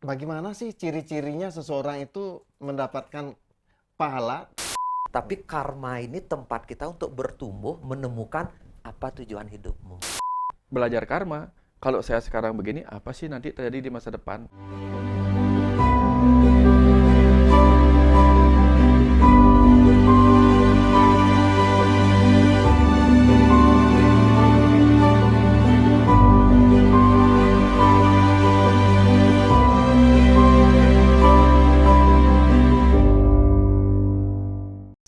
bagaimana sih ciri-cirinya seseorang itu mendapatkan pahala? Tapi karma ini tempat kita untuk bertumbuh, menemukan apa tujuan hidupmu. Belajar karma, kalau saya sekarang begini, apa sih nanti terjadi di masa depan?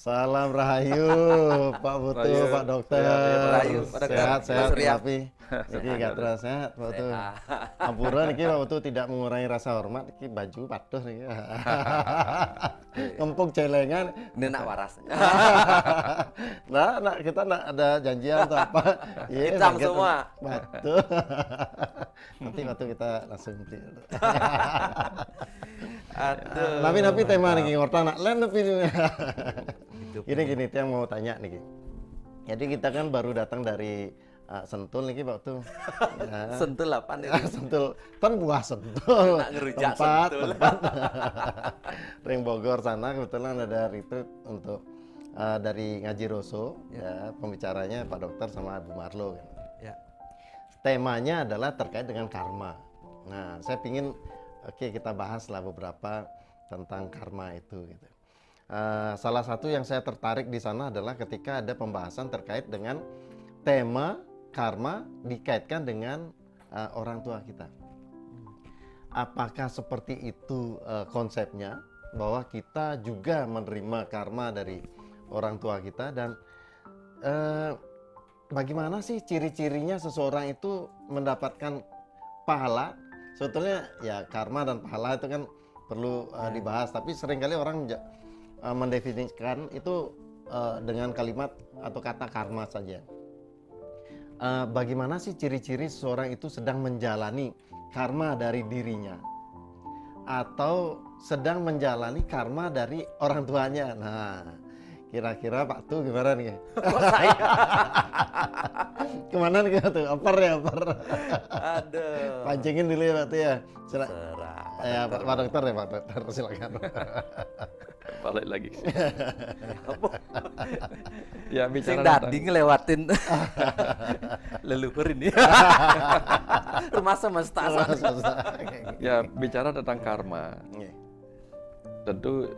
Salam Rahayu, Pak Putu, Rahayu. Pak Dokter. Rahayu, Pak Dokter. Sehat, Mas Surya. tapi iki gak terasa sehat, Pak Putu. Ampura niki Pak Putu tidak mengurangi rasa hormat, niki baju patuh niki. Ngempuk celengan. Ini nak waras. Nah, kita nak ada janjian atau apa? Iya, Hitam sakit. semua. Betul. Nanti waktu kita langsung beli. Aduh. Tapi tema nih ngorta nak lain tapi Hidup. gini yang mau tanya nih. Jadi kita kan baru datang dari Sentul nih Pak tuh. Ya. Sentul apa nih? Sentul kan buah Sentul. Nak ngerujak tempat Sentul. Ring Bogor sana kebetulan ada retreat untuk dari Ngaji Roso ya pembicaranya Pak Dokter sama Bu Marlo kan. Ya. Temanya adalah terkait dengan karma. Nah, saya pingin kita bahaslah beberapa tentang karma itu gitu. Salah satu yang saya tertarik di sana adalah ketika ada pembahasan terkait dengan tema karma dikaitkan dengan orang tua kita. Apakah seperti itu konsepnya bahwa kita juga menerima karma dari orang tua kita dan bagaimana sih ciri-cirinya seseorang itu mendapatkan pahala? Sebetulnya ya karma dan pahala itu kan perlu dibahas, tapi seringkali orang mendefinisikan itu dengan kalimat atau kata karma saja. Bagaimana sih ciri-ciri seseorang itu sedang menjalani karma dari dirinya atau sedang menjalani karma dari orang tuanya? Nah, kira-kira Pak tuh gimana nih? Kok saya? Kemana nih tuh? Oper ya, oper. Aduh. Pancingin dulu ya Pak tuh ya. Serah. Ya Pak Dokter ya Pak Dokter, silakan. Balik lagi. Apa? Ya Sing bicara dadi ngelewatin leluhur ini. Rumah semesta. ya bicara tentang karma, Iya. tentu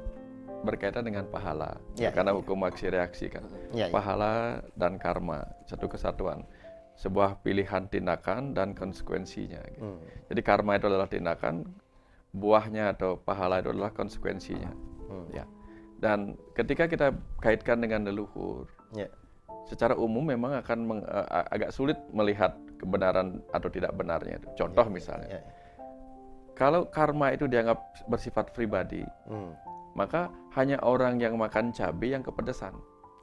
berkaitan dengan pahala. Ya, Karena ya. hukum aksi reaksi kan. Ya, ya. Pahala dan karma satu kesatuan. Sebuah pilihan tindakan dan konsekuensinya. Gitu. Jadi karma itu adalah tindakan, buahnya atau pahala itu adalah konsekuensinya. Ya. Dan ketika kita kaitkan dengan leluhur, Ya. secara umum memang akan agak sulit melihat kebenaran atau tidak benarnya itu. Contoh misalnya, Ya. kalau karma itu dianggap bersifat pribadi, maka hanya orang yang makan cabai yang kepedesan.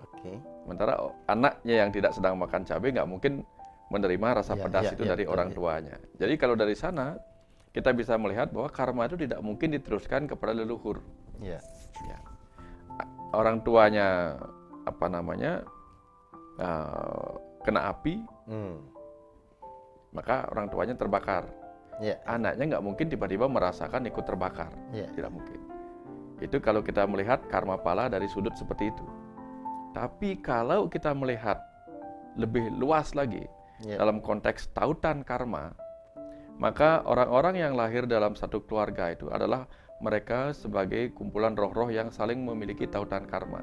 Oke. Sementara anaknya yang tidak sedang makan cabai nggak mungkin menerima rasa Ya, pedas ya, itu ya, dari betul, orang ya. tuanya. Jadi kalau dari sana kita bisa melihat bahwa karma itu tidak mungkin diteruskan kepada leluhur. Ya. Ya. Orang tuanya kena api, maka orang tuanya terbakar. Ya. Anaknya nggak mungkin tiba-tiba merasakan ikut terbakar, Ya. tidak mungkin. Itu kalau kita melihat karma pala dari sudut seperti itu. Tapi kalau kita melihat lebih luas lagi Ya. dalam konteks tautan karma, maka orang-orang yang lahir dalam satu keluarga itu adalah mereka sebagai kumpulan roh-roh yang saling memiliki tautan karma.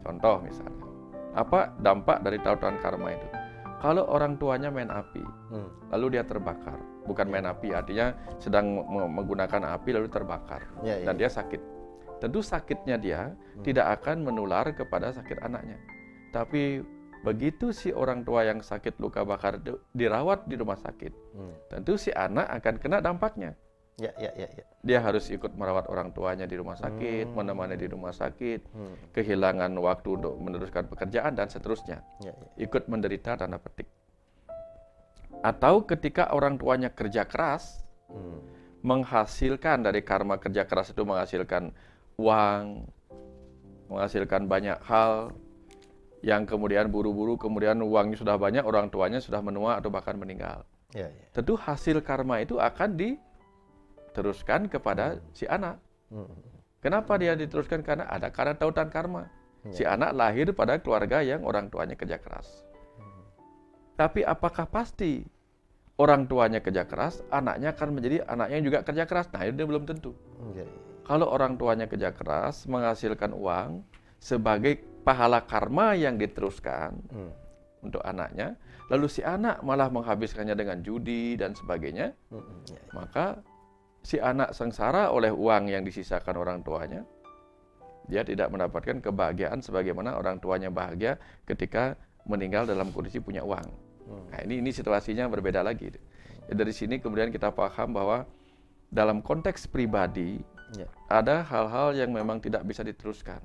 Contoh misalnya, apa dampak dari tautan karma itu? Kalau orang tuanya main api, lalu dia terbakar. Bukan main api, artinya sedang menggunakan api lalu terbakar. Ya, ya. Dan dia sakit. Tentu sakitnya dia tidak akan menular kepada sakit anaknya. Tapi begitu si orang tua yang sakit luka bakar itu dirawat di rumah sakit, tentu si anak akan kena dampaknya. Ya. Dia harus ikut merawat orang tuanya di rumah sakit, menemani di rumah sakit, kehilangan waktu untuk meneruskan pekerjaan dan seterusnya. Ya. Ikut menderita tanda petik. Atau ketika orang tuanya kerja keras, menghasilkan dari karma kerja keras itu menghasilkan uang, menghasilkan banyak hal, yang kemudian buru-buru, kemudian uangnya sudah banyak, orang tuanya sudah menua atau bahkan meninggal. Ya. Tentu hasil karma itu akan teruskan kepada si anak. Hmm. Kenapa dia diteruskan? Karena tautan karma. Si Ya. anak lahir pada keluarga yang orang tuanya kerja keras. Tapi apakah pasti orang tuanya kerja keras, anaknya akan menjadi anaknya juga kerja keras? Nah, itu belum tentu. Ya. Kalau orang tuanya kerja keras, menghasilkan uang sebagai pahala karma yang diteruskan untuk anaknya, lalu si anak malah menghabiskannya dengan judi dan sebagainya, Ya. maka si anak sengsara oleh uang yang disisakan orang tuanya. Dia tidak mendapatkan kebahagiaan sebagaimana orang tuanya bahagia ketika meninggal dalam kondisi punya uang. Nah, ini situasinya berbeda lagi. Ya, dari sini kemudian kita paham bahwa dalam konteks pribadi Ya. ada hal-hal yang memang tidak bisa diteruskan.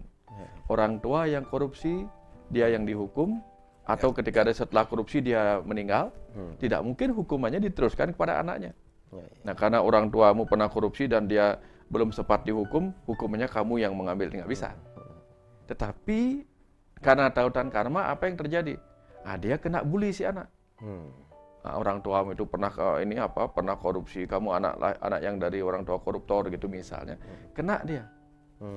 Orang tua yang korupsi, dia yang dihukum, atau ketika ada setelah korupsi dia meninggal, tidak mungkin hukumannya diteruskan kepada anaknya. Ya. Nah, karena orang tuamu pernah korupsi dan dia belum sempat dihukum, hukumannya kamu yang mengambil, nggak bisa. Tetapi karena tautan karma, apa yang terjadi? Dia kena bully si anak. Nah, orang tuamu itu pernah pernah korupsi, kamu anak yang dari orang tua koruptor gitu misalnya, kena dia,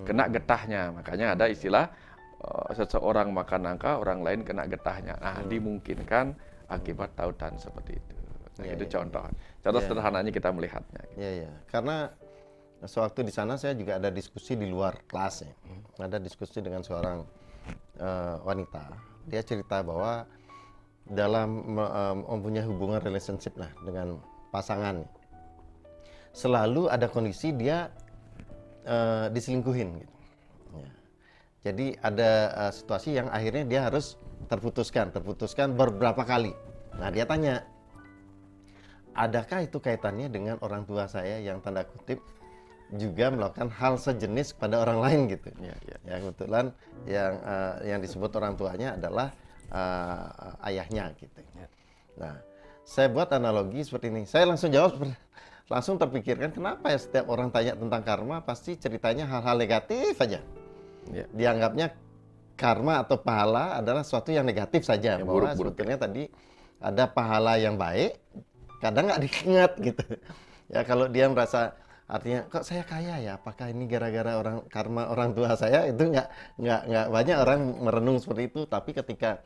kena getahnya. Makanya ada istilah seseorang makan nangka, orang lain kena getahnya. Nah, dimungkinkan akibat tautan seperti itu. Nah, Ya, itu ya. contoh Ya. sederhananya kita melihatnya. Ya, ya. Karena sewaktu di sana saya juga ada diskusi di luar kelas ya. Ada diskusi dengan seorang wanita. Dia cerita bahwa dalam mempunyai hubungan relationship lah dengan pasangan, selalu ada kondisi dia diselingkuhin gitu. Ya. Jadi ada situasi yang akhirnya dia harus terputuskan beberapa kali. Nah, dia tanya, adakah itu kaitannya dengan orang tua saya yang tanda kutip juga melakukan hal sejenis kepada orang lain gitu. Ya, ya. Ya, kebetulan yang disebut orang tuanya adalah ayahnya gitu. Nah, saya buat analogi seperti ini. Saya langsung jawab langsung terpikirkan, kenapa ya setiap orang tanya tentang karma pasti ceritanya hal-hal negatif saja. Ya. Dianggapnya karma atau pahala adalah sesuatu yang negatif saja. Yang Bahwa buruk-buruk. sebetulnya tadi ada pahala yang baik, kadang nggak diingat gitu. Ya, kalau dia merasa artinya kok saya kaya ya, apakah ini gara-gara karma orang tua saya, itu nggak banyak orang merenung seperti itu. Tapi ketika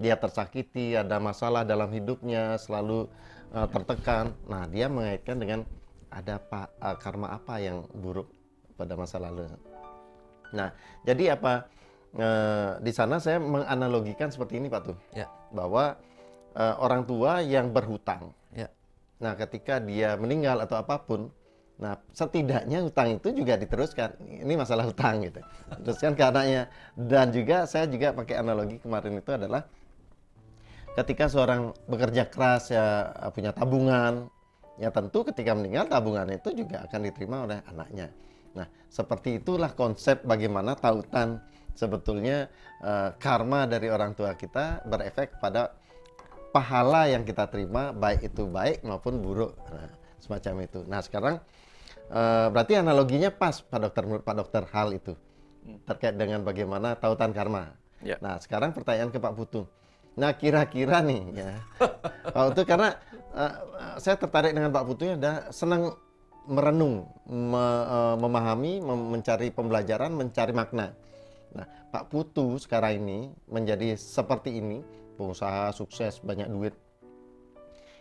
dia tersakiti, ada masalah dalam hidupnya, selalu tertekan, nah dia mengaitkan dengan ada karma apa yang buruk pada masa lalu. Nah, jadi apa di sana saya menganalogikan seperti ini Pak Tuh, Ya. bahwa orang tua yang berhutang. Ya. Nah, ketika dia meninggal atau apapun, nah setidaknya hutang itu juga diteruskan. Ini masalah hutang gitu. Teruskan ke anaknya. Dan juga saya juga pakai analogi kemarin itu adalah ketika seorang bekerja keras ya, punya tabungan, ya tentu ketika meninggal tabungan itu juga akan diterima oleh anaknya. Nah, seperti itulah konsep bagaimana tautan sebetulnya karma dari orang tua kita berefek pada pahala yang kita terima, baik itu baik maupun buruk. Nah, semacam itu. Nah, sekarang berarti analoginya pas Pak Dokter, menurut Pak Dokter hal itu terkait dengan bagaimana tautan karma. Ya. Nah, sekarang pertanyaan ke Pak Putu. Nah, kira-kira nih ya, Pak Putu, karena saya tertarik dengan Pak Putu ya, senang merenung, memahami, mencari pembelajaran, mencari makna. Nah, Pak Putu sekarang ini menjadi seperti ini, pengusaha sukses, banyak duit.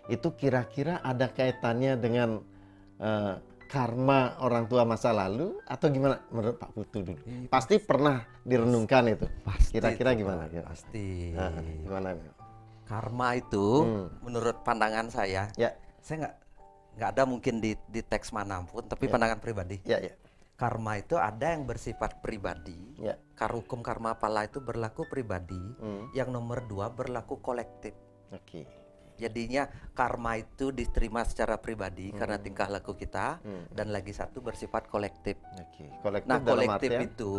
Itu kira-kira ada kaitannya dengan karma orang tua masa lalu atau gimana menurut Pak Putu dulu? Pasti pernah direnungkan itu. Kira-kira itu, gimana? Pak. Pasti. Nah, gimana? Karma itu menurut pandangan saya, Ya, saya nggak ada mungkin di teks manapun, tapi pandangan pribadi. ya, ya, Karma itu ada yang bersifat pribadi. ya. Hukum karma pala itu berlaku pribadi. Yang nomor 2 berlaku kolektif. Oke. Jadinya karma itu diterima secara pribadi karena tingkah laku kita, dan lagi satu bersifat kolektif. Oke. Kolektif Nah, dalam kolektif artian, itu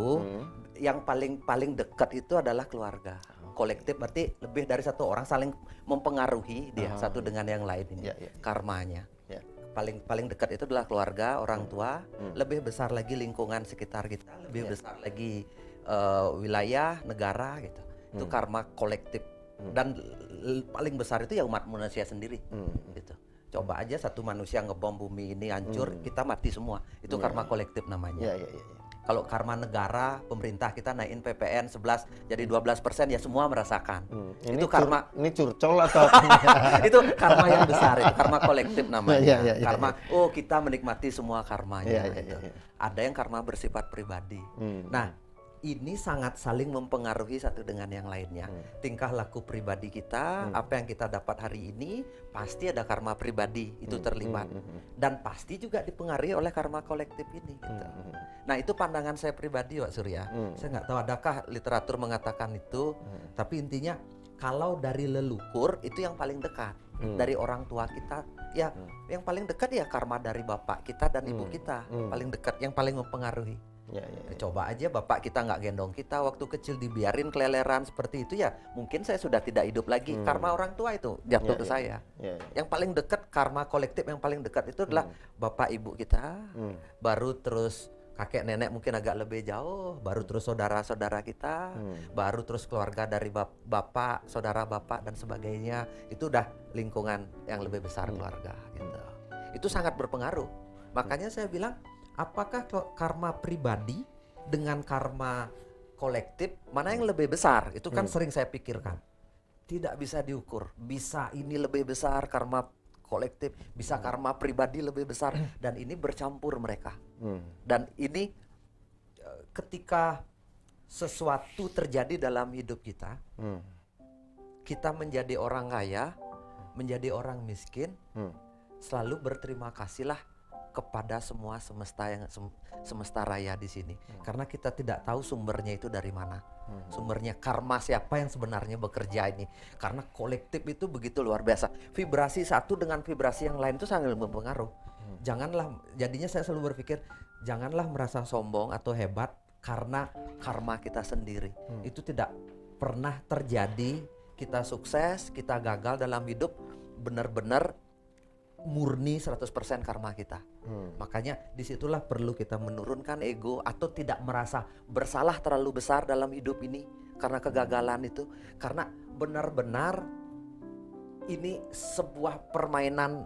yang paling dekat itu adalah keluarga. Kolektif berarti lebih dari satu orang saling mempengaruhi dia satu dengan yang lain ini. Ya, ya. Karmanya. Ya. Paling dekat itu adalah keluarga, orang tua, lebih besar lagi lingkungan sekitar kita, lebih besar lagi wilayah, negara gitu. Itu karma kolektif. Dan paling besar itu ya umat manusia sendiri gitu. Coba aja satu manusia ngebom bumi ini hancur, kita mati semua. Itu karma kolektif namanya. Ya. Kalau karma negara, pemerintah kita naikin PPN 11 jadi 12%, ya semua merasakan. Itu karma. Ini curcol atau Itu karma yang besar, itu karma kolektif namanya. Ya. Karma, oh kita menikmati semua karmanya. Ya. Ada yang karma bersifat pribadi. Nah, ini sangat saling mempengaruhi satu dengan yang lainnya. Tingkah laku pribadi kita, apa yang kita dapat hari ini, pasti ada karma pribadi itu terlibat. Dan pasti juga dipengaruhi oleh karma kolektif ini. Gitu. Nah, itu pandangan saya pribadi, Pak Surya. Saya nggak tahu adakah literatur mengatakan itu, tapi intinya kalau dari leluhur itu yang paling dekat. Dari orang tua kita, ya yang paling dekat ya karma dari bapak kita dan ibu kita. Paling dekat, yang paling mempengaruhi. Ya. Coba aja bapak kita nggak gendong kita waktu kecil, dibiarin keleleran seperti itu, ya mungkin saya sudah tidak hidup lagi. Karma orang tua itu jatuh ke saya. Yang paling dekat, karma kolektif yang paling dekat itu adalah bapak ibu kita, baru terus kakek nenek mungkin agak lebih jauh, baru terus saudara-saudara kita, baru terus keluarga dari bapak, saudara bapak dan sebagainya. Itu udah lingkungan yang lebih besar keluarga gitu. Itu sangat berpengaruh. Makanya saya bilang, apakah karma pribadi dengan karma kolektif mana yang lebih besar? Itu kan sering saya pikirkan. Tidak bisa diukur. Bisa ini lebih besar karma kolektif, bisa karma pribadi lebih besar, dan ini bercampur mereka. Dan ini ketika sesuatu terjadi dalam hidup kita, kita menjadi orang kaya, menjadi orang miskin, selalu berterima kasihlah kepada semua semesta raya di sini, karena kita tidak tahu sumbernya itu dari mana, sumbernya karma siapa yang sebenarnya bekerja ini, karena kolektif itu begitu luar biasa, vibrasi satu dengan vibrasi yang lain itu sangat berpengaruh. Janganlah, jadinya saya selalu berpikir, janganlah merasa sombong atau hebat karena karma kita sendiri. Itu tidak pernah terjadi. Kita sukses, kita gagal dalam hidup, benar-benar murni 100% karma kita. Makanya disitulah perlu kita menurunkan ego atau tidak merasa bersalah terlalu besar dalam hidup ini karena kegagalan itu, karena benar-benar ini sebuah permainan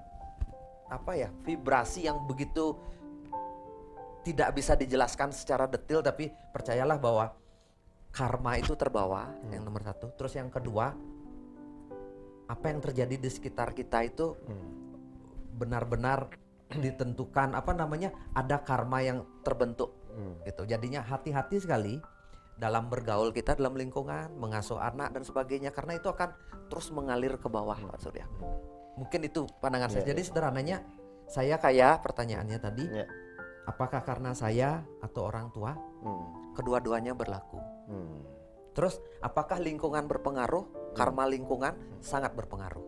vibrasi yang begitu tidak bisa dijelaskan secara detail, tapi percayalah bahwa karma itu terbawa, yang nomor satu. Terus yang kedua, apa yang terjadi di sekitar kita itu benar-benar ditentukan, ada karma yang terbentuk gitu. Jadinya hati-hati sekali dalam bergaul kita dalam lingkungan, mengasuh anak dan sebagainya, karena itu akan terus mengalir ke bawah, Pak Surya. Mungkin itu pandangan saya. Jadi sederhananya, saya kayak pertanyaannya tadi, apakah karena saya atau orang tua? Kedua-duanya berlaku. Terus apakah lingkungan berpengaruh? Karma lingkungan sangat berpengaruh.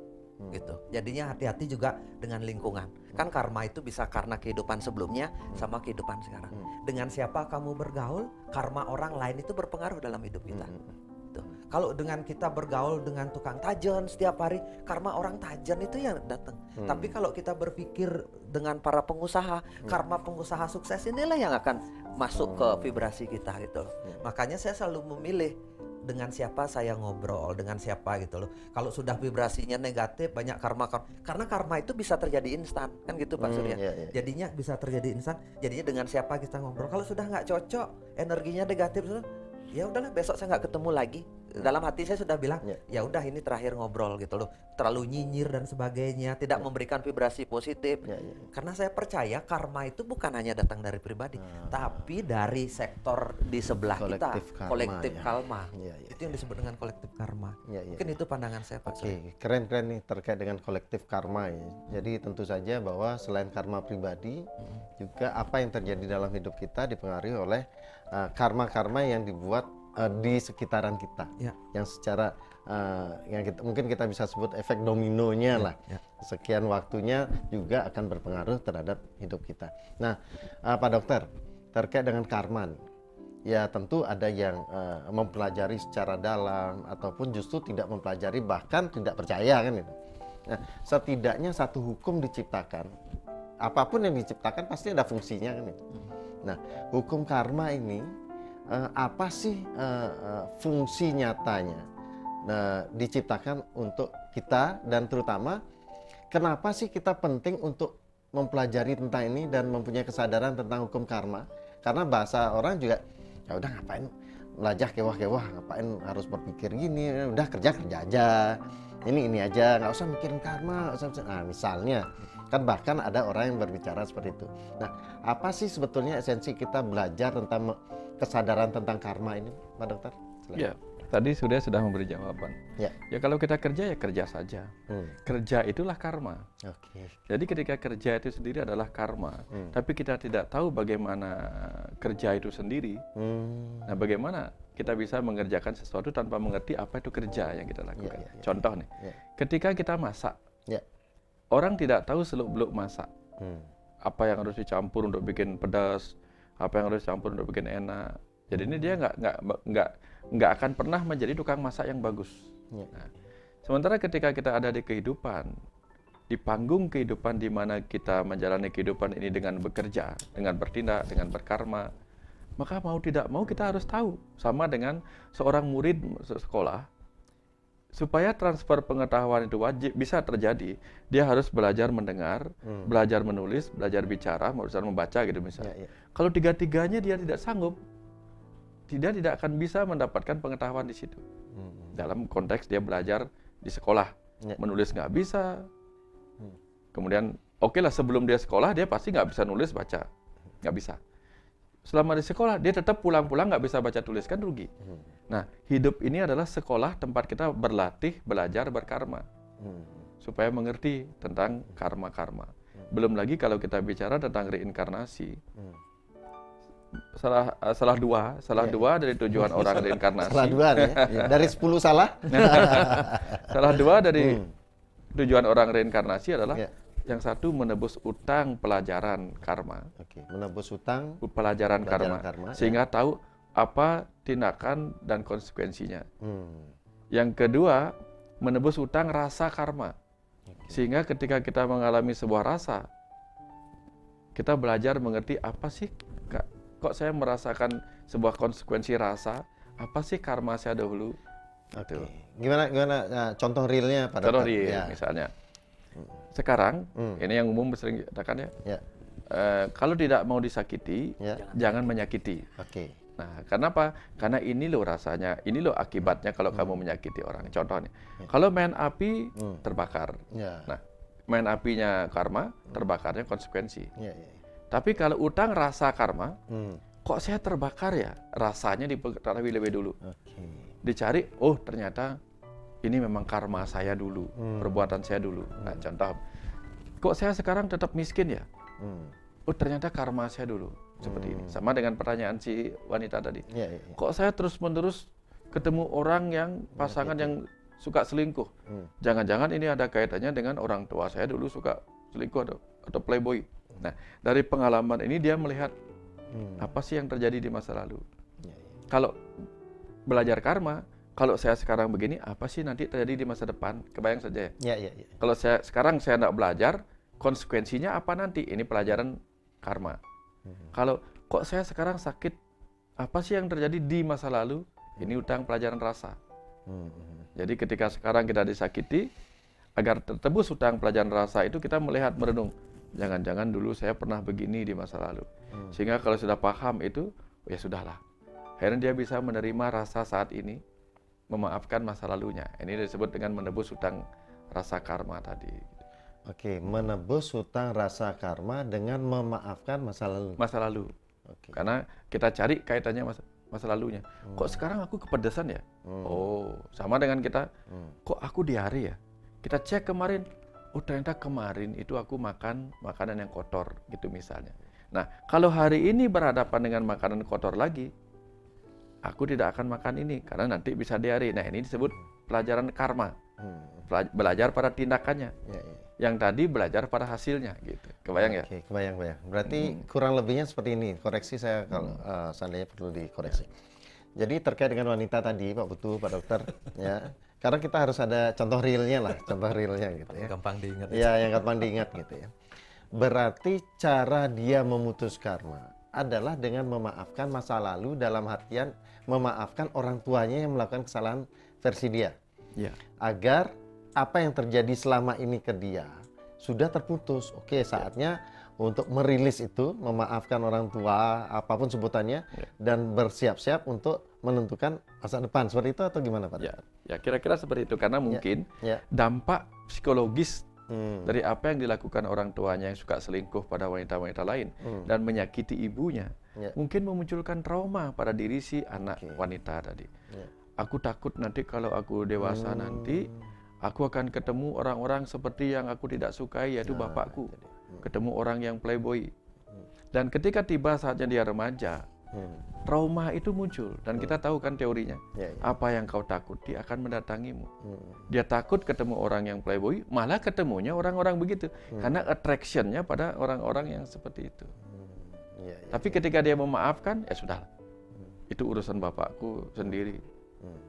Gitu. Jadinya hati-hati juga dengan lingkungan. Kan karma itu bisa karena kehidupan sebelumnya sama kehidupan sekarang. Dengan siapa kamu bergaul, karma orang lain itu berpengaruh dalam hidup kita. Kalau dengan kita bergaul dengan tukang tajen setiap hari, karma orang tajen itu yang datang. Tapi kalau kita berpikir dengan para pengusaha, karma pengusaha sukses inilah yang akan masuk ke vibrasi kita gitu. Makanya saya selalu memilih dengan siapa saya ngobrol, dengan siapa gitu loh. Kalau sudah vibrasinya negatif, banyak karma, karena karma itu bisa terjadi instan, kan gitu Pak Surya. Jadinya bisa terjadi instan. Jadinya dengan siapa kita ngobrol. Kalau sudah nggak cocok, energinya negatif, ya udahlah, besok saya nggak ketemu lagi. Dalam hati saya sudah bilang, ya udah ini terakhir ngobrol gitu loh. Terlalu nyinyir dan sebagainya, tidak memberikan vibrasi positif. Karena saya percaya karma itu bukan hanya datang dari pribadi, tapi dari sektor di sebelah kita, kolektif karma. Itu yang disebut dengan kolektif karma. Mungkin itu pandangan saya, Pak. Keren-keren nih terkait dengan kolektif karma ya. Jadi tentu saja bahwa selain karma pribadi, juga apa yang terjadi dalam hidup kita dipengaruhi oleh karma-karma yang dibuat di sekitaran kita, yang secara mungkin kita bisa sebut efek dominonya lah. Sekian waktunya juga akan berpengaruh terhadap hidup kita. Nah, Pak Dokter, terkait dengan karma, ya tentu ada yang mempelajari secara dalam ataupun justru tidak mempelajari, bahkan tidak percaya kan itu. Nah, setidaknya satu hukum diciptakan, apapun yang diciptakan pasti ada fungsinya kan itu. Nah, hukum karma ini apa sih fungsi nyatanya diciptakan untuk kita, dan terutama kenapa sih kita penting untuk mempelajari tentang ini dan mempunyai kesadaran tentang hukum karma? Karena bahasa orang juga, ya udah ngapain belajar kewah-kewah, ngapain harus berpikir gini, udah kerja aja, ini aja, nggak usah mikirin karma. Nah misalnya, kan bahkan ada orang yang berbicara seperti itu. Nah, apa sih sebetulnya esensi kita belajar tentang kesadaran tentang karma ini, Pak Dokter? Silakan. Ya, tadi sudah memberi jawaban. Ya. Ya kalau kita kerja ya kerja saja. Kerja itulah karma. Oke. Jadi ketika kerja itu sendiri adalah karma, tapi kita tidak tahu bagaimana kerja itu sendiri. Nah, bagaimana kita bisa mengerjakan sesuatu tanpa mengerti apa itu kerja yang kita lakukan? Ya. Contoh nih, ketika kita masak, Ya. orang tidak tahu seluk-beluk masak. Apa yang harus dicampur untuk bikin pedas, apa yang harus dicampur untuk bikin enak. Jadi ini dia nggak akan pernah menjadi tukang masak yang bagus. Ya. Nah, sementara ketika kita ada di kehidupan, di panggung kehidupan di mana kita menjalani kehidupan ini dengan bekerja, dengan bertindak, dengan berkarma, maka mau tidak mau kita harus tahu. Sama dengan seorang murid sekolah, supaya transfer pengetahuan itu wajib bisa terjadi, dia harus belajar mendengar, belajar menulis, belajar bicara, belajar membaca gitu misalnya. Ya. Kalau tiga-tiganya dia tidak sanggup, dia tidak akan bisa mendapatkan pengetahuan di situ. Dalam konteks dia belajar di sekolah, menulis nggak bisa. Kemudian oke lah sebelum dia sekolah dia pasti nggak bisa nulis baca, nggak bisa. Selama di sekolah dia tetap pulang-pulang nggak bisa baca tulis, kan rugi. Nah, hidup ini adalah sekolah tempat kita berlatih, belajar, berkarma. Supaya mengerti tentang karma-karma. Belum lagi kalau kita bicara tentang reinkarnasi. Salah dua dari tujuan orang reinkarnasi. Salah dua nih, ya. Dari 10 salah. Salah dua dari tujuan orang reinkarnasi adalah yang satu menebus utang pelajaran karma. Oke, menebus utang pelajaran karma, sehingga tahu apa tindakan dan konsekuensinya. Yang kedua, menebus utang rasa karma. Sehingga ketika kita mengalami sebuah rasa, kita belajar mengerti apa sih kok saya merasakan sebuah konsekuensi rasa, apa sih karma saya dahulu. Oke. Gimana nah, contoh realnya pada contoh real misalnya. Sekarang ini yang umum sering dikatakan ya. Kalau tidak mau disakiti, jangan menyakiti. Oke. Nah, kenapa? Karena ini loh rasanya, ini loh akibatnya kalau kamu menyakiti orang. Contohnya, kalau main api terbakar. Nah, main apinya karma, terbakarnya konsekuensi. Tapi kalau utang rasa karma, kok saya terbakar ya? Rasanya diketahui lebih dulu. Dicari, oh ternyata ini memang karma saya dulu, perbuatan saya dulu. Nah, contoh, kok saya sekarang tetap miskin ya? Oh ternyata karma saya dulu. Seperti ini. Sama dengan pertanyaan si wanita tadi. Kok saya terus-menerus ketemu orang yang pasangan yang suka selingkuh? Jangan-jangan ini ada kaitannya dengan orang tua saya dulu suka selingkuh atau playboy. Nah, dari pengalaman ini dia melihat apa sih yang terjadi di masa lalu. Kalau belajar karma, kalau saya sekarang begini, apa sih nanti terjadi di masa depan? Kebayang saja ya? Kalau sekarang saya tidak belajar, konsekuensinya apa nanti? Ini pelajaran karma. Kalau kok saya sekarang sakit, apa sih yang terjadi di masa lalu? Ini utang pelajaran rasa. Jadi ketika sekarang kita disakiti, agar tertebus utang pelajaran rasa itu kita melihat, merenung. Jangan-jangan dulu saya pernah begini di masa lalu. Sehingga kalau sudah paham itu, ya sudahlah. Akhirnya dia bisa menerima rasa saat ini, memaafkan masa lalunya. Ini disebut dengan menebus utang rasa karma tadi. Oke, menebus hutang rasa karma dengan memaafkan masa lalu. Masa lalu. Karena kita cari kaitannya masa lalunya. Kok sekarang aku kepedesan ya? Oh, sama dengan kita. Kok aku diare ya? Kita cek kemarin. Oh, ternyata kemarin itu aku makan makanan yang kotor gitu misalnya. Nah, kalau hari ini berhadapan dengan makanan kotor lagi, aku tidak akan makan ini karena nanti bisa diare. Nah, ini disebut pelajaran karma. Belajar pada tindakannya. Yang tadi belajar pada hasilnya gitu. Kebayang ya? Oke, kebayang. Berarti kurang lebihnya seperti ini. Koreksi saya kalau seandainya perlu dikoreksi. Jadi terkait dengan wanita tadi, Pak Putu, Pak Dokter, ya. Karena kita harus ada contoh realnya lah, contoh realnya gitu ya. Gampang diingat. Ya, yang gampang diingat gitu ya. Berarti cara dia memutus karma adalah dengan memaafkan masa lalu, dalam artian memaafkan orang tuanya yang melakukan kesalahan versi dia. Ya. Agar apa yang terjadi selama ini ke dia sudah terputus. Oke, saatnya untuk merilis itu, memaafkan orang tua, apapun sebutannya, dan bersiap-siap untuk menentukan masa depan. Seperti itu atau gimana, Pak? Ya kira-kira seperti itu, karena mungkin dampak psikologis dari apa yang dilakukan orang tuanya yang suka selingkuh pada wanita-wanita lain dan menyakiti ibunya, mungkin memunculkan trauma pada diri si anak wanita tadi. Aku takut nanti kalau aku dewasa nanti, aku akan ketemu orang-orang seperti yang aku tidak sukai, yaitu bapakku. Ketemu orang yang playboy. Dan ketika tiba saatnya dia remaja, trauma itu muncul. Dan kita tahu kan teorinya, apa yang kau takuti akan mendatangimu. Dia takut ketemu orang yang playboy, malah ketemunya orang-orang begitu. Karena attraction-nya pada orang-orang yang seperti itu. Tapi ketika dia memaafkan, ya sudah. Itu urusan bapakku sendiri.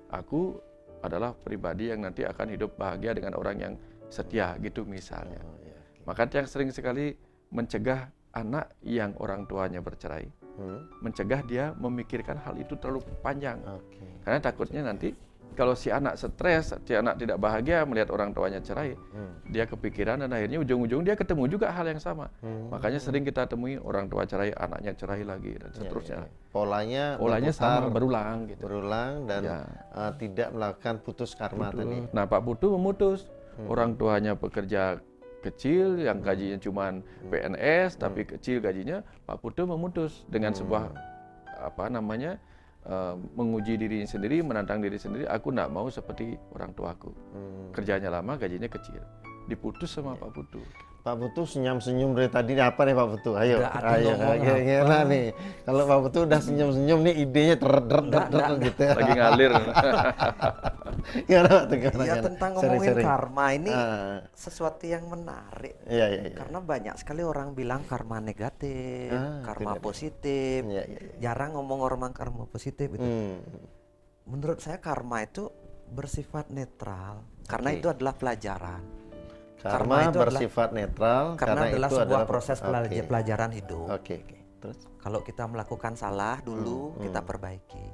Aku adalah pribadi yang nanti akan hidup bahagia dengan orang yang setia, gitu misalnya. Maka yang sering sekali mencegah anak yang orang tuanya bercerai, mencegah dia memikirkan hal itu terlalu panjang. Karena takutnya nanti kalau si anak stres, si anak tidak bahagia melihat orang tuanya cerai, dia kepikiran dan akhirnya ujung-ujung dia ketemu juga hal yang sama. Makanya sering kita temui orang tua cerai, anaknya cerai lagi dan seterusnya. Polanya sama, berulang gitu. Berulang dan tidak melakukan putus karma tadi. Nah, Pak Putu memutus. Orang tuanya pekerja kecil yang gajinya cuma PNS tapi kecil gajinya, Pak Putu memutus dengan sebuah menguji diri sendiri, menantang diri sendiri. Aku tidak mau seperti orang tuaku. Kerjanya lama, gajinya kecil. Diputus sama Pak Putu. Pak Putu senyum-senyum dari tadi apa nih Pak Putu? Ayo, gimana nih? Kalau Pak Putu udah senyum-senyum nih, idenya ter gitu. Lagi ngalir. Gimana Pak? Ya, tentang ngomongin karma ini sesuatu yang menarik. Karena banyak sekali orang bilang karma negatif, karma positif. Jarang ngomong orang karma positif itu. Menurut saya karma itu bersifat netral, karena itu adalah pelajaran. Karma itu bersifat netral karena adalah itu sebuah proses pelajaran hidup. Terus kalau kita melakukan salah dulu, kita perbaiki.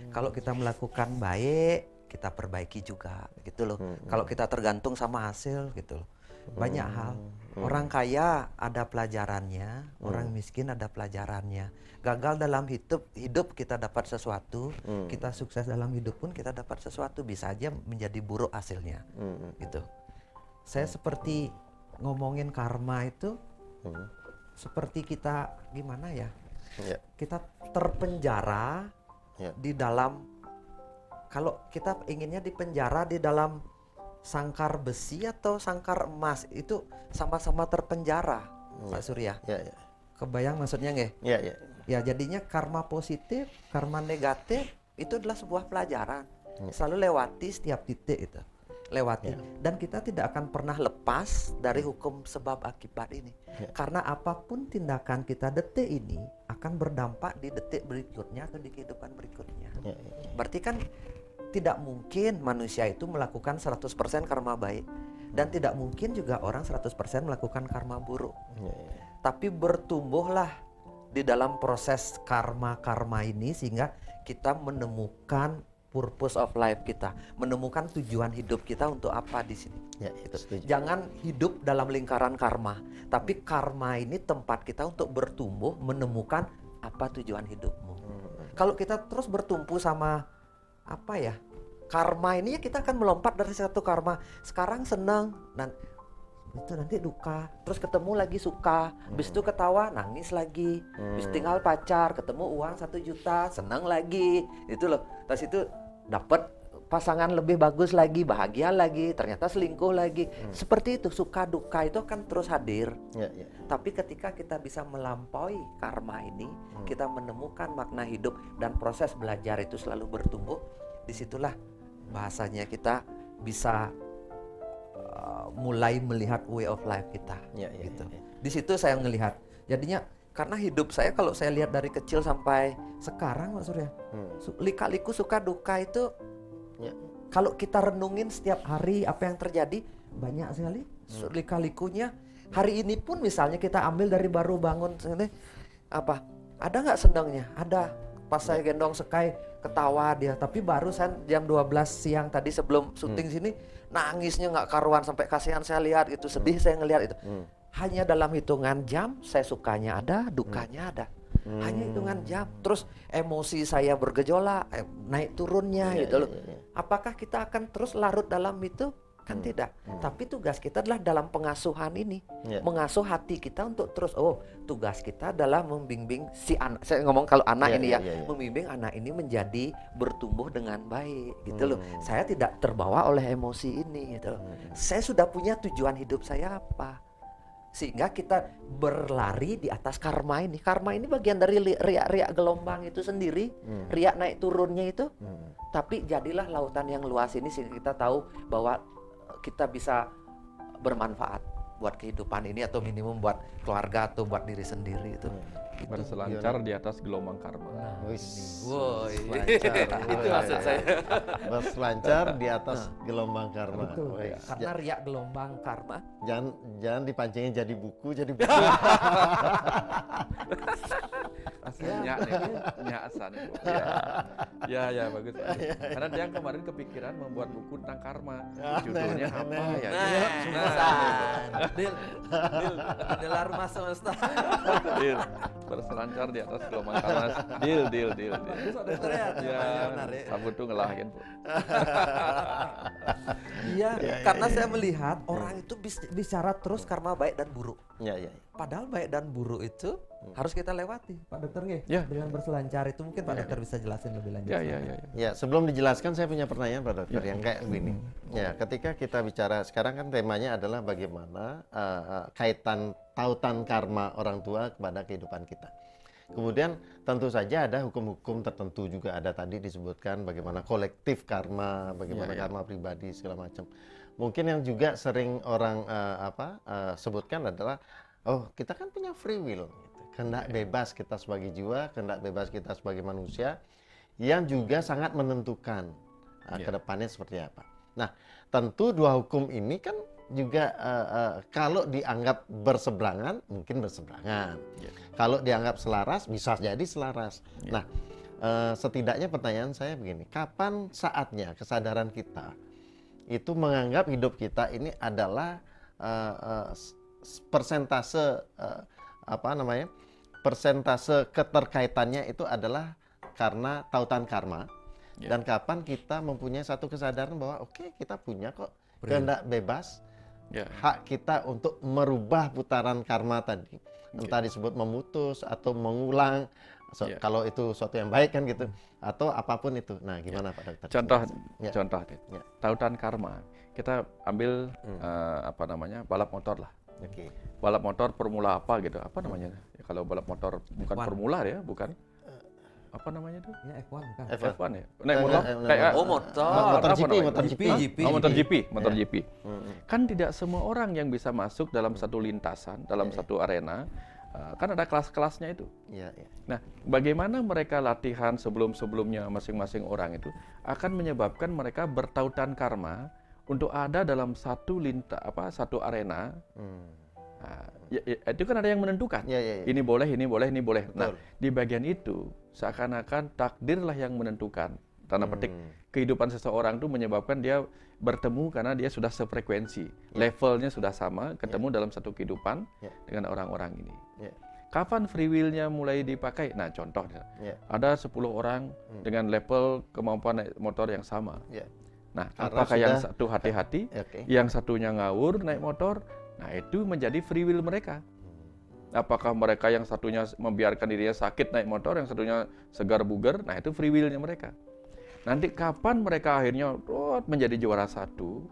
Kalau kita melakukan baik, kita perbaiki juga, gitu loh. Kalau kita tergantung sama hasil, gitu loh. Banyak hal. Orang kaya ada pelajarannya, orang miskin ada pelajarannya. Gagal dalam hidup kita dapat sesuatu, kita sukses dalam hidup pun kita dapat sesuatu, bisa aja menjadi buruk hasilnya. Gitu. Saya seperti ngomongin karma itu seperti kita gimana ya? Kita terpenjara di dalam, kalau kita inginnya dipenjara di dalam sangkar besi atau sangkar emas, itu sama-sama terpenjara, Pak Surya. Kebayang maksudnya nggak? Ya, jadinya karma positif, karma negatif itu adalah sebuah pelajaran. Selalu lewati setiap titik itu. Lewati. Dan kita tidak akan pernah lepas dari hukum sebab akibat ini. Karena apapun tindakan kita detik ini akan berdampak di detik berikutnya atau di kehidupan berikutnya. Berarti kan tidak mungkin manusia itu melakukan 100% karma baik. Dan tidak mungkin juga orang 100% melakukan karma buruk. Tapi bertumbuhlah di dalam proses karma-karma ini sehingga kita menemukan purpose of life kita, menemukan tujuan hidup kita untuk apa di sini. Jangan hidup dalam lingkaran karma, tapi karma ini tempat kita untuk bertumbuh, menemukan apa tujuan hidupmu. Kalau kita terus bertumpu sama karma ini, ya kita akan melompat dari satu karma. Sekarang senang, itu nanti duka, terus ketemu lagi suka, habis itu ketawa, nangis lagi, habis tinggal pacar, ketemu uang 1 juta, senang lagi, itu loh. Terus itu dapat pasangan lebih bagus lagi, bahagia lagi, ternyata selingkuh lagi. Seperti itu, suka duka itu akan terus hadir. Tapi ketika kita bisa melampaui karma ini, kita menemukan makna hidup dan proses belajar itu selalu bertumbuh. Disitulah bahasanya kita bisa mulai melihat way of life kita. Gitu. Di situ saya ngelihat. Jadinya karena hidup saya, kalau saya lihat dari kecil sampai sekarang, Mas Surya, lika-liku suka duka itu, kalau kita renungin setiap hari apa yang terjadi, banyak sekali lika-likunya. Hari ini pun misalnya kita ambil dari baru bangun, ada nggak senangnya? Ada. Pas saya gendong Sekai, ketawa dia. Tapi barusan jam 12 siang tadi sebelum syuting sini, nangisnya nggak karuan, sampai kasihan saya lihat itu, sedih saya ngelihat itu. Hanya dalam hitungan jam, saya sukanya ada, dukanya ada. Hanya hitungan jam. Terus emosi saya bergejolak, naik turunnya gitu loh. Apakah kita akan terus larut dalam itu? Kan tidak. Tapi tugas kita adalah dalam pengasuhan ini, mengasuh hati kita untuk terus, tugas kita adalah membimbing si anak. Saya ngomong kalau anak ini membimbing anak ini menjadi bertumbuh dengan baik gitu loh. Saya tidak terbawa oleh emosi ini gitu loh. Saya sudah punya tujuan hidup saya apa, sehingga kita berlari di atas karma ini. Karma ini bagian dari riak-riak gelombang itu sendiri, riak naik turunnya itu. Tapi jadilah lautan yang luas ini sehingga kita tahu bahwa kita bisa bermanfaat buat kehidupan ini, atau minimum buat keluarga atau buat diri sendiri itu. Berselancar di atas gelombang karma. Woi, Selancar. itu maksud saya. Berselancar di atas gelombang karma. Betul. Wih, Karena riak gelombang karma. jangan dipancingin jadi buku. Aslinya nyasan. Ya bagus. Karena dia kemarin kepikiran membuat buku tentang karma. Judulnya apa ya? Dil, adalah rumah semesta. Deal. Berselancar di atas gelombang karma. Deal. Ya, sabut tuh ngelahin. Iya, karena saya melihat orang itu bicara terus karma baik dan buruk. Iya. Padahal baik dan buruk itu harus kita lewati, Pak Dokter nggih. Ya. Dengan berselancar itu mungkin Pak Dokter bisa jelasin lebih lanjut. Ya. Ya, sebelum dijelaskan saya punya pertanyaan Pak Dokter yang kayak begini. Ya, ketika kita bicara sekarang kan temanya adalah bagaimana kaitan tautan karma orang tua kepada kehidupan kita. Kemudian tentu saja ada hukum-hukum tertentu juga, ada tadi disebutkan bagaimana kolektif karma, bagaimana karma pribadi segala macam. Mungkin yang juga sering orang sebutkan adalah kita kan punya free will, gitu. Kehendak bebas kita sebagai jiwa, kehendak bebas kita sebagai manusia yang juga sangat menentukan ke depannya seperti apa. Nah, tentu dua hukum ini kan juga kalau dianggap berseberangan, mungkin berseberangan. Kalau dianggap selaras, bisa jadi selaras. Nah, setidaknya pertanyaan saya begini, kapan saatnya kesadaran kita itu menganggap hidup kita ini adalah persentase persentase keterkaitannya itu adalah karena tautan karma, dan kapan kita mempunyai satu kesadaran bahwa kita punya kok kehendak bebas, hak kita untuk merubah putaran karma tadi, entah disebut memutus atau mengulang, kalau itu suatu yang baik kan gitu, atau apapun itu. Nah, gimana Pak Dokter? Contoh, tautan karma. Kita ambil balap motor lah. Balap motor formula apa gitu, apa namanya? Ya, kalau balap motor bukan F1. formula ya, bukan. Apa namanya tuh? Ya F1 kan. F1 ya. Naik motor kayak motor GP. Kan tidak semua orang yang bisa masuk dalam satu lintasan, dalam satu arena. Kan ada kelas-kelasnya itu. Nah, bagaimana mereka latihan sebelum-sebelumnya masing-masing orang itu akan menyebabkan mereka bertautan karma untuk ada dalam satu arena. Itu kan ada yang menentukan. Ini boleh. Nah, di bagian itu seakan-akan takdirlah yang menentukan. Tanda petik, kehidupan seseorang itu menyebabkan dia bertemu karena dia sudah sefrekuensi, levelnya sudah sama, ketemu dalam satu kehidupan dengan orang-orang ini. Kapan free will-nya mulai dipakai? Nah, contohnya, ada 10 orang dengan level kemampuan naik motor yang sama. Nah, apakah yang satu hati-hati, yang satunya ngawur naik motor? Nah, itu menjadi free will mereka. Apakah mereka yang satunya membiarkan dirinya sakit naik motor, yang satunya segar bugar? Nah, itu free will-nya mereka. Nanti kapan mereka akhirnya menjadi juara satu,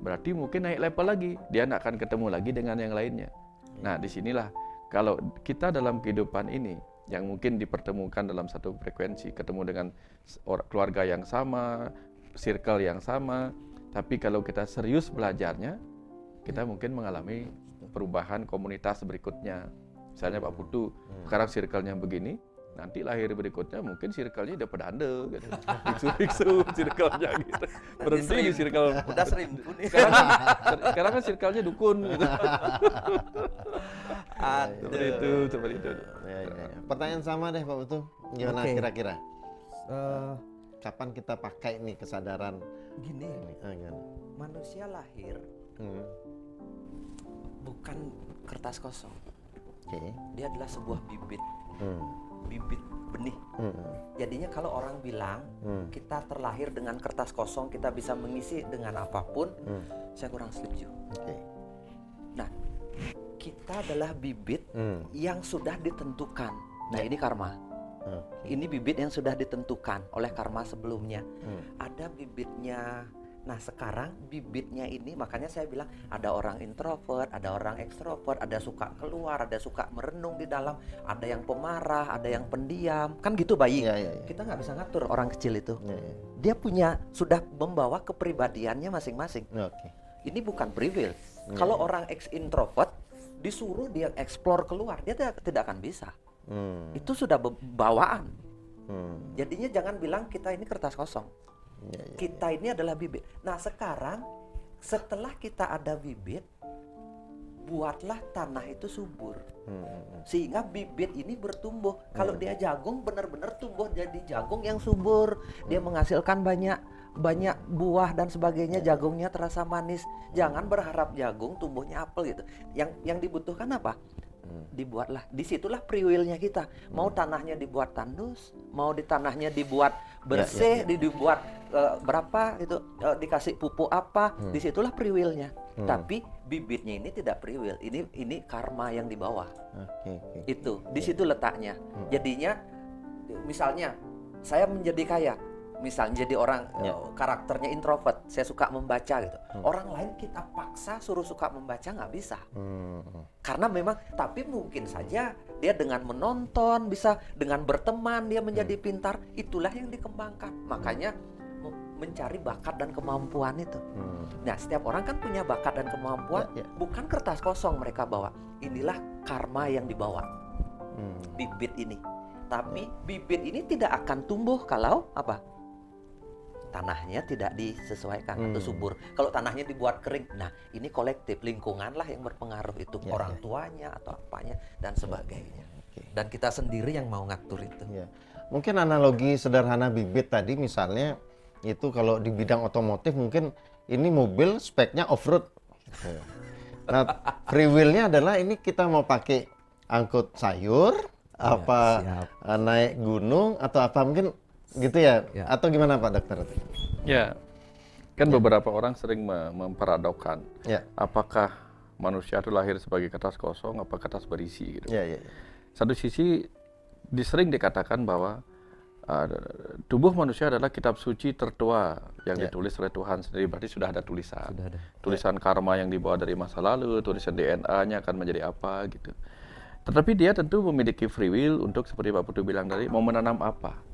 berarti mungkin naik level lagi. Dia tidak akan ketemu lagi dengan yang lainnya. Nah, disinilah kalau kita dalam kehidupan ini, yang mungkin dipertemukan dalam satu frekuensi, ketemu dengan keluarga yang sama, circle yang sama, tapi kalau kita serius belajarnya, kita mungkin mengalami perubahan komunitas berikutnya. Misalnya Pak Putu, sekarang circle-nya begini, nanti lahir berikutnya mungkin circle-nya udah pedanda gitu. Biksu-biksu circle-nya gitu. Berhenti di circle. Udah seribu nih. Sekarang kan circle-nya dukun gitu. Seperti itu. Pertanyaan sama deh Pak Putu, gimana kira-kira? Kapan kita pakai nih kesadaran Gini, ini? Gimana? manusia lahir Hmm. bukan kertas kosong. Oke. Dia adalah sebuah bibit Hmm. benih. Hmm. Jadinya kalau orang bilang kita terlahir dengan kertas kosong, kita bisa mengisi dengan apapun, saya kurang setuju. Oke. Nah, kita adalah bibit Hmm. yang sudah ditentukan. Nah, ini karma. Oke. Ini bibit yang sudah ditentukan oleh karma sebelumnya. Hmm. Ada bibitnya. Nah, sekarang bibitnya ini, makanya saya bilang ada orang introvert, ada orang ekstrovert, ada suka keluar, ada suka merenung di dalam, ada yang pemarah, ada yang pendiam. Kan gitu bayi. Iya, iya, iya. Kita nggak bisa ngatur orang kecil itu. Iya, iya. Dia sudah membawa kepribadiannya masing-masing. Oke. Ini bukan privilege. Kalau orang introvert disuruh dia explore keluar, dia tidak akan bisa. Hmm. Itu sudah bawaan. Hmm. Jadinya jangan bilang kita ini kertas kosong. Iya, iya. Kita ini adalah bibit. Nah, sekarang setelah kita ada bibit, buatlah tanah itu subur. Sehingga bibit ini bertumbuh. Kalau dia jagung, benar-benar tumbuh jadi jagung yang subur. Dia menghasilkan banyak buah dan sebagainya. Jagungnya terasa manis. Jangan berharap jagung tumbuhnya apel gitu. Yang dibutuhkan apa? Dibuatlah, disitulah free will-nya kita. Mau tanahnya dibuat tandus, mau di tanahnya dibuat bersih, dibuat berapa itu, dikasih pupuk apa, disitulah free will-nya. Tapi bibitnya ini tidak free will, ini karma yang di bawah. Oke, oke. Itu di situ letaknya. Jadinya misalnya saya menjadi kaya, misalnya jadi orang karakternya introvert, saya suka membaca gitu. Orang lain kita paksa suruh suka membaca nggak bisa. Karena memang, tapi mungkin saja dia dengan menonton, bisa dengan berteman dia menjadi pintar. Itulah yang dikembangkan. Makanya mencari bakat dan kemampuan itu. Nah, setiap orang kan punya bakat dan kemampuan. Bukan kertas kosong mereka bawa. Inilah karma yang dibawa. Bibit ini. Tapi bibit ini tidak akan tumbuh kalau apa? Tanahnya tidak disesuaikan atau subur. Kalau tanahnya dibuat kering, nah ini kolektif, lingkungan lah yang berpengaruh itu, orang tuanya atau apanya dan sebagainya. Dan kita sendiri yang mau ngatur itu. Ya. Mungkin analogi sederhana bibit tadi misalnya itu kalau di bidang otomotif mungkin ini mobil speknya off-road. Nah, free will-nya adalah ini kita mau pakai angkut sayur, naik gunung atau apa mungkin gitu ya? Atau gimana Pak Dokter? Ya, kan beberapa orang sering memperadokkan. Apakah manusia itu lahir sebagai kertas kosong, apa kertas berisi gitu. Satu sisi sering dikatakan bahwa tubuh manusia adalah kitab suci tertua yang ditulis oleh Tuhan sendiri, berarti sudah ada tulisan. Tulisan karma yang dibawa dari masa lalu, tulisan DNA-nya akan menjadi apa gitu. Tetapi dia tentu memiliki free will untuk seperti Pak Putu bilang tadi, mau menanam apa.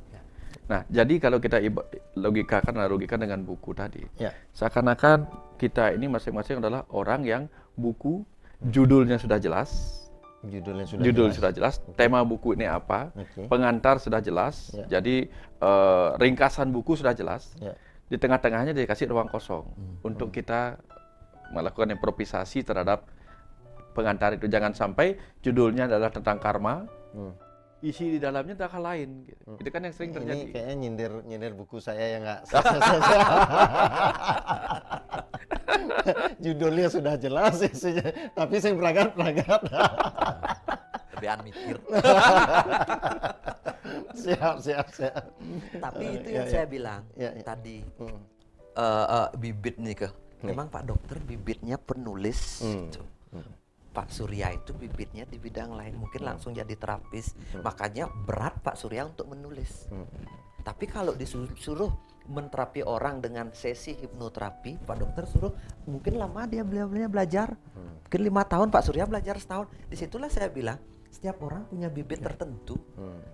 Nah, jadi kalau kita logikakan dengan buku tadi, seakan-akan kita ini masing-masing adalah orang yang buku judulnya sudah jelas, sudah jelas, tema buku ini apa, pengantar sudah jelas, jadi ringkasan buku sudah jelas, di tengah-tengahnya dikasih ruang kosong untuk kita melakukan improvisasi terhadap pengantar itu. Jangan sampai judulnya adalah tentang karma, isi di dalamnya hal lain gitu. Itu kan yang sering terjadi. Ini kayaknya nyindir buku saya yang nggak judulnya sudah jelas isinya, tapi saya perangkat Lebihan mikir. siap. Tapi itu yang saya bilang tadi, bibit nih memang Pak Dokter bibitnya penulis. Pak Surya itu bibitnya di bidang lain, mungkin langsung jadi terapis. Makanya berat Pak Surya untuk menulis. Tapi kalau disuruh menterapi orang dengan sesi hipnoterapi, Pak Dokter suruh mungkin lama dia belajar. Mungkin 5 tahun, Pak Surya belajar setahun. Disitulah saya bilang setiap orang punya bibit tertentu.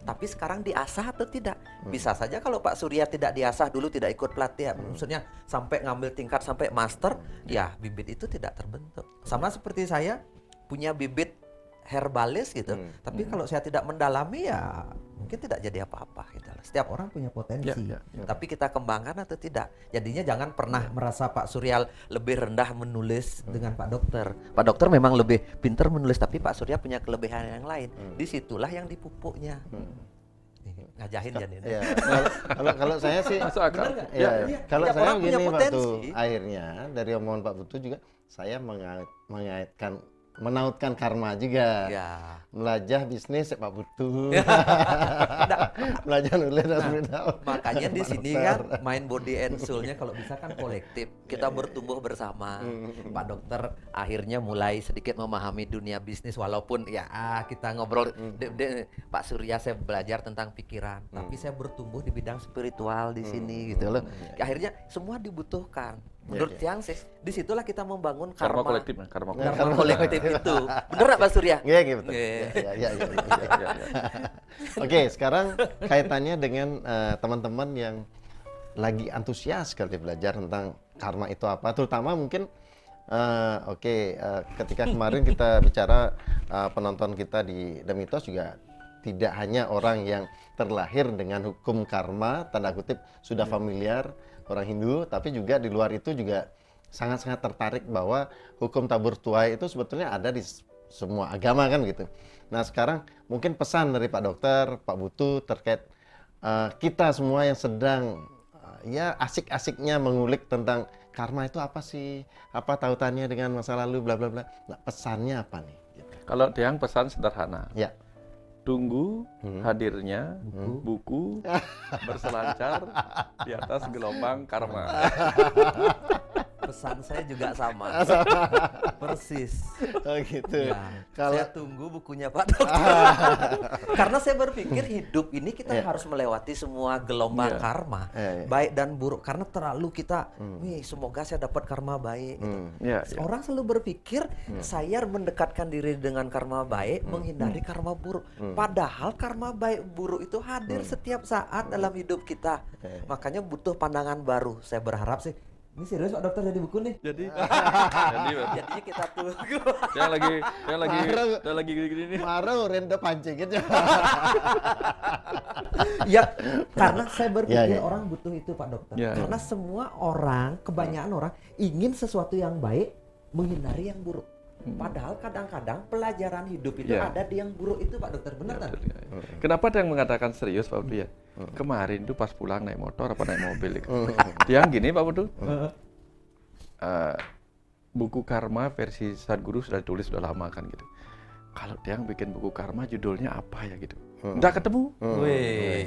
Tapi sekarang diasah atau tidak? Bisa saja kalau Pak Surya tidak diasah dulu, tidak ikut pelatihan, maksudnya sampai ngambil tingkat sampai master, ya bibit itu tidak terbentuk. Sama seperti saya punya bibit herbalis gitu. Tapi kalau saya tidak mendalami ya mungkin tidak jadi apa-apa gitu. Setiap orang punya potensi. Tapi kita kembangkan atau tidak. Jadinya jangan pernah merasa Pak Surya lebih rendah menulis dengan Pak Dokter. Pak Dokter memang lebih pintar menulis, tapi Pak Surya punya kelebihan yang lain. Disitulah yang dipupuknya. Ngajahin ya nih. Ya, kalau saya sih, Masuk akal. Bener nggak? ya, Iya, kalau tiap saya orang punya begini waktu potensi. akhirnya dari omongan Pak Putu juga saya menautkan karma juga. Ya. Belajar bisnis Pak Putu. Belajar nulis dan beritahu. Makanya di Pak sini dokter. kan main body and soul-nya kalau bisa kan kolektif. Kita bertumbuh bersama. Pak dokter akhirnya mulai sedikit memahami dunia bisnis walaupun ya kita ngobrol Pak Surya saya belajar tentang pikiran, tapi saya bertumbuh di bidang spiritual di sini gitu loh. Akhirnya semua dibutuhkan. Menurut Tiang sih, disitulah kita membangun Karma karma kolektif, karma karma kolektif. kolektif itu. Bener nggak Pak Surya? Iya, gitu. Betul. Iya. Ya. Ya, ya. Oke, sekarang kaitannya dengan teman-teman yang lagi antusias sekali belajar tentang karma itu apa, terutama mungkin ketika kemarin kita bicara penonton kita di The Mitos juga tidak hanya orang yang terlahir dengan hukum karma, tanda kutip sudah familiar, orang Hindu, tapi juga di luar itu juga sangat-sangat tertarik bahwa hukum tabur tuai itu sebetulnya ada di semua agama kan gitu. Nah sekarang mungkin pesan dari Pak Dokter, Pak Putu terkait kita semua yang sedang ya asik-asiknya mengulik tentang karma itu apa sih, apa tautannya dengan masa lalu, bla bla bla. Nah pesannya apa nih? Gitu. Kalau Tiang pesan sederhana. Ya. Tunggu hadirnya buku berselancar di atas gelombang karma. Pesan saya juga sama. Persis. Oh gitu. Ya, Kalau saya tunggu bukunya Pak Dokter. Karena saya berpikir hidup ini kita Iya. harus melewati semua gelombang Iya. karma, Iya. baik dan buruk. Karena terlalu kita, wih semoga saya dapat karma baik. Gitu. Ya, ya. Orang selalu berpikir saya mendekatkan diri dengan karma baik, menghindari karma buruk. Padahal karma baik buruk itu hadir setiap saat dalam hidup kita. Makanya butuh pandangan baru. Saya berharap sih. Ini serius Pak Dokter jadi buku nih. Jadi Jadinya kita tunggu. yang lagi gini nih. Maru renda pancingin ya. Ya, karena saya berpikir Ya, ya. orang butuh itu Pak Dokter. Ya, Karena semua orang, kebanyakan orang ingin sesuatu yang baik, menghindari yang buruk. Padahal kadang-kadang pelajaran hidup itu Ya. ada di yang buruk itu Pak Dokter, benar kan? Kenapa ada yang mengatakan serius Pak Putu ya? Kemarin tuh pas pulang naik motor apa naik mobil gitu. Yang gini Pak Putu. Buku karma versi Sadguru sudah ditulis sudah lama kan gitu. Kalau dia yang bikin buku karma judulnya apa ya gitu. Nggak ketemu. Wih,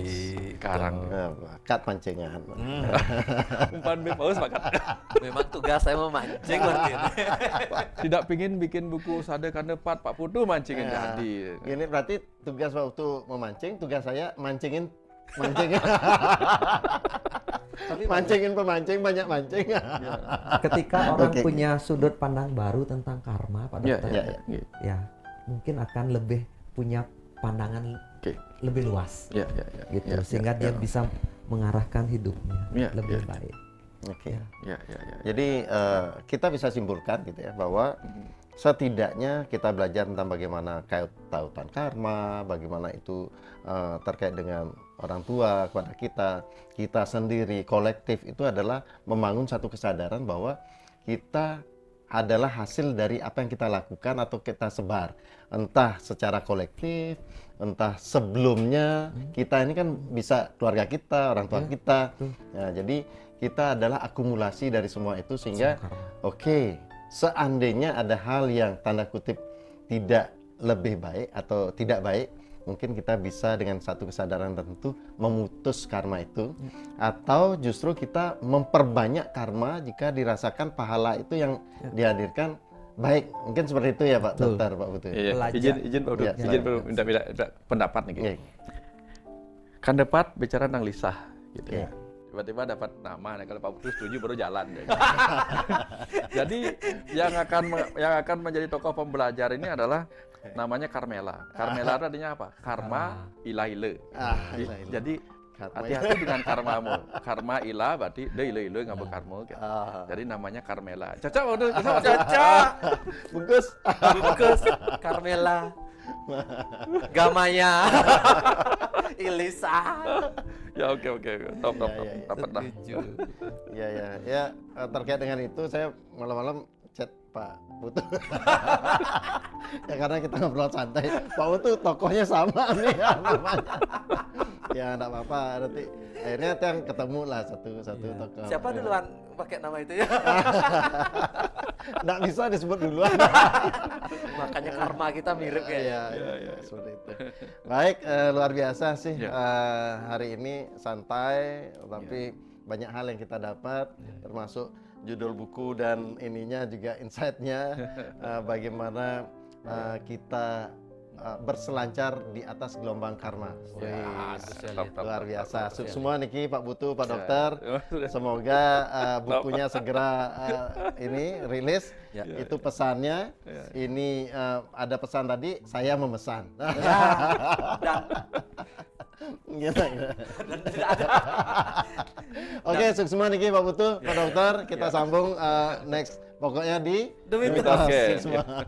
Sekarang Kat pancingan. umpan paus Pak. memang tugas saya memancing berarti. Tidak pingin bikin buku Sade Kandepat Pak Putu mancingin jadi. Ini berarti tugas waktu memancing, tugas saya mancingin. Tapi Mancingin pemancing, banyak mancing. ketika orang Oke. punya sudut pandang baru tentang karma Pak Ya, Dokter, ya, ya. ya. ya mungkin akan lebih punya pandangan Oke. lebih luas. Ya, ya, ya. Gitu Ya, sehingga dia ya, bisa mengarahkan hidupnya Ya, lebih ya. baik. Oke. Ya. Ya, ya, ya. Jadi kita bisa simpulkan gitu ya bahwa setidaknya kita belajar tentang bagaimana tautan karma, bagaimana itu terkait dengan orang tua kepada kita sendiri, kolektif itu adalah membangun satu kesadaran bahwa kita adalah hasil dari apa yang kita lakukan atau kita sebar, entah secara kolektif, entah sebelumnya kita ini kan bisa keluarga kita, orang tua kita. Nah, jadi kita adalah akumulasi dari semua itu sehingga oke, seandainya ada hal yang tanda kutip tidak lebih baik atau tidak baik, mungkin kita bisa dengan satu kesadaran tertentu memutus karma itu, atau justru kita memperbanyak karma jika dirasakan pahala itu yang dihadirkan baik. Mungkin seperti itu ya Pak Dokter, Pak Putu. Iya, Belajar. izin Pak Putu, Ya, izin Pak Putu, minta pendapat nih gitu. Iya. Kandepat bicara tentang lisah gitu. Iya. Tiba-tiba dapat nama, nah kalau Pak Putu setuju baru jalan. Ya. Jadi yang akan menjadi tokoh pembelajar ini adalah namanya Carmela. Carmela itu artinya apa? Karma ilaile. Ilaile. Jadi Karma. hati-hati dengan karmamu. Karma ilah berarti de ile ngabe karma. Gitu. Ah. Jadi namanya Carmela. Cocok Pak Putu? Cocok. Bungkus. Bungkus Carmela. Gamaya. Ilisa. Ya oke. Top. Ya. Dapat dah. Ya, terkait dengan itu saya malam-malam chat Pak Putu. Ya karena kita ngobrol santai. Pak Putu tokohnya sama nih ya, namanya. Ya enggak apa-apa, nanti akhirnya yang ketemu lah satu tokoh. Siapa duluan pakai nama itu ya? Enggak bisa disebut duluan. Makanya karma kita mirip ya. Iya, seperti itu. Baik, luar biasa sih Ya. hari ini santai, tapi banyak hal yang kita dapat, termasuk judul buku dan ininya juga insight-nya, bagaimana kita berselancar di atas gelombang karma. Wih, luar biasa. Semua Niki, Pak Butuh, Pak Dokter. Semoga bukunya segera ini rilis. Itu pesannya. Ini ada pesan tadi, saya memesan. Gitu. Oke, semua Niki, Pak Butuh, Pak Dokter. Kita sambung next. Pokoknya di Demi Oke. semua.